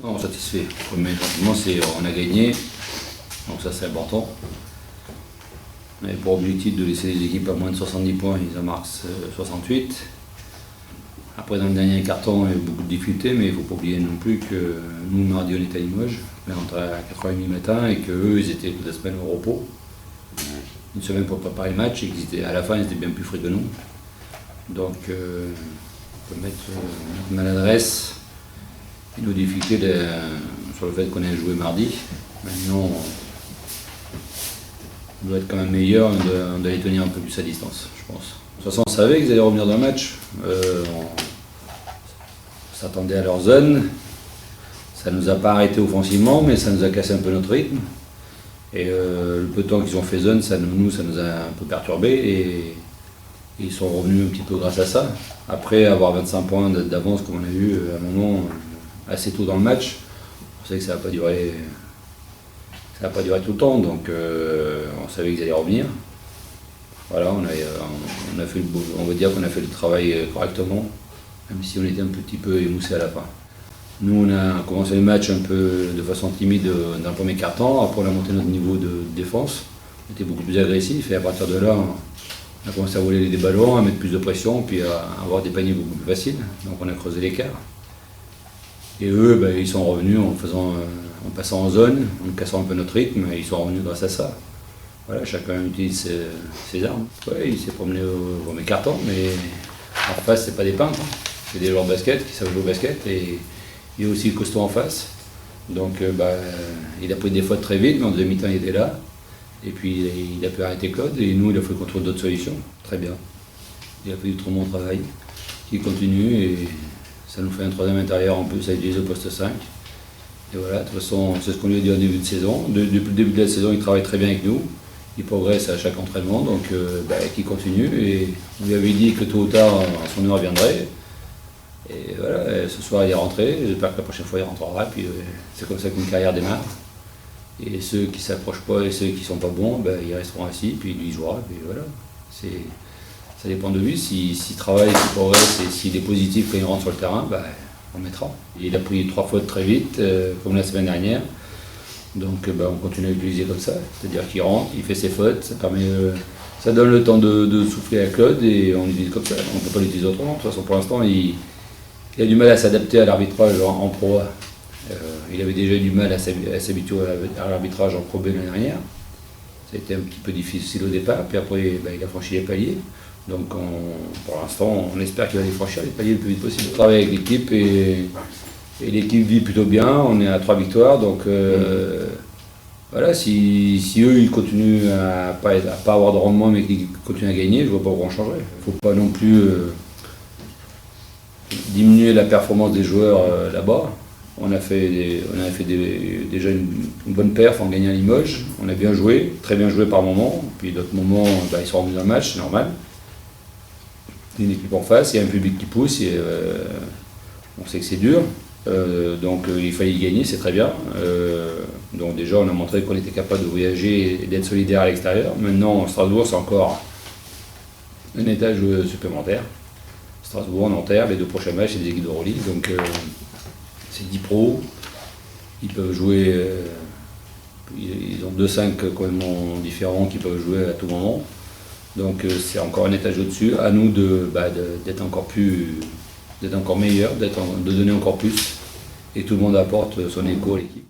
Non, satisfait. Premier sentiment, c'est on a gagné, donc ça c'est important. On avait pour objectif de laisser les équipes à moins de 70 points, ils en marquent 68. Après, dans le dernier carton, il y a eu beaucoup de difficultés, mais il ne faut pas oublier non plus que nous, mardi, on était à Limoges, on est rentré à 4h30 du matin et qu'eux, ils étaient toute la semaine au repos. Une semaine pour préparer le match et à la fin, ils étaient bien plus frais que nous. Donc, on peut mettre notre maladresse et nos difficultés sur le fait qu'on ait joué mardi. Maintenant, on doit être quand même meilleur, on doit les tenir un peu plus à distance, je pense. De toute façon, on savait qu'ils allaient revenir dans le match. On s'attendait à leur zone. Ça ne nous a pas arrêté offensivement, mais ça nous a cassé un peu notre rythme. Et le peu de temps qu'ils ont fait zone, ça nous a un peu perturbé et ils sont revenus un petit peu grâce à ça. Après avoir 25 points d'avance comme on a eu à un moment assez tôt dans le match, on sait que ça ne va pas durer tout le temps, donc on savait qu'ils allaient revenir. Voilà, on a fait on va dire qu'on a fait le travail correctement, même si on était un petit peu émoussé à la fin. Nous, on a commencé le match un peu de façon timide dans le premier quart-temps. Après, on a monté notre niveau de défense. On était beaucoup plus agressif et à partir de là, on a commencé à voler des ballons, à mettre plus de pression, puis à avoir des paniers beaucoup plus faciles. Donc, on a creusé l'écart. Et eux, ils sont revenus en passant en zone, en cassant un peu notre rythme, et ils sont revenus grâce à ça. Voilà, chacun utilise ses armes. Ouais, il s'est promené au premier quart-temps, mais en face, c'est pas des peintres. C'est des joueurs de basket qui savent jouer au basket. Et il y a aussi le costaud en face. Donc il a pris des fautes très vite, mais en deuxième mi-temps il était là. Et puis il a pu arrêter Claude et nous il a fallu qu'on trouve d'autres solutions. Très bien. Il a fait du trop bon travail qui continue et ça nous fait un troisième intérieur en plus à utiliser au poste 5. Et voilà, de toute façon c'est ce qu'on lui a dit au début de saison. Depuis le début de la saison il travaille très bien avec nous. Il progresse à chaque entraînement, donc qu'il continue. Et on lui avait dit que tôt ou tard son heure viendrait. Et voilà, ce soir il est rentré, j'espère que la prochaine fois il rentrera, puis c'est comme ça qu'une carrière démarre. Et ceux qui ne s'approchent pas et ceux qui ne sont pas bons, ils resteront assis, puis lui il jouera, puis voilà. Ça dépend de lui, s'il travaille, s'il progresse et s'il est positif quand il rentre sur le terrain, on mettra. Il a pris 3 fautes très vite, comme la semaine dernière, donc on continue à l'utiliser comme ça, c'est-à-dire qu'il rentre, il fait ses fautes, ça donne le temps de souffler à Claude et on l'utilise comme ça, on ne peut pas l'utiliser autrement. De toute façon pour l'instant il a du mal à s'adapter à l'arbitrage en Pro A. Il avait déjà eu du mal à s'habituer à l'arbitrage en Pro B l'année dernière. Ça a été un petit peu difficile au départ, puis après il a franchi les paliers. Donc pour l'instant, on espère qu'il va les franchir les paliers le plus vite possible. On travaille avec l'équipe et l'équipe vit plutôt bien. On est à 3 victoires, donc voilà, si eux ils continuent à pas avoir de rendement mais qu'ils continuent à gagner, je ne vois pas pourquoi on changerait. Il ne faut pas non plus diminuer la performance des joueurs là-bas. On a fait déjà une bonne perf en gagnant à Limoges. On a bien joué, très bien joué par moments. Puis d'autres moments, ils sont revenus dans le match, c'est normal. Une équipe en face, il y a un public qui pousse, et on sait que c'est dur. Donc il fallait y gagner, c'est très bien. Donc déjà, on a montré qu'on était capable de voyager et d'être solidaire à l'extérieur. Maintenant, Strasbourg, c'est encore un étage supplémentaire. Strasbourg, Nanterre, les 2 prochains matchs, c'est des équipes d'Euroleague, donc c'est 10 pros, ils peuvent jouer, ils ont 2-5 complètement différents qui peuvent jouer à tout moment, donc c'est encore un étage au-dessus, à nous d'être encore meilleur, de donner encore plus, et tout le monde apporte son écho à l'équipe.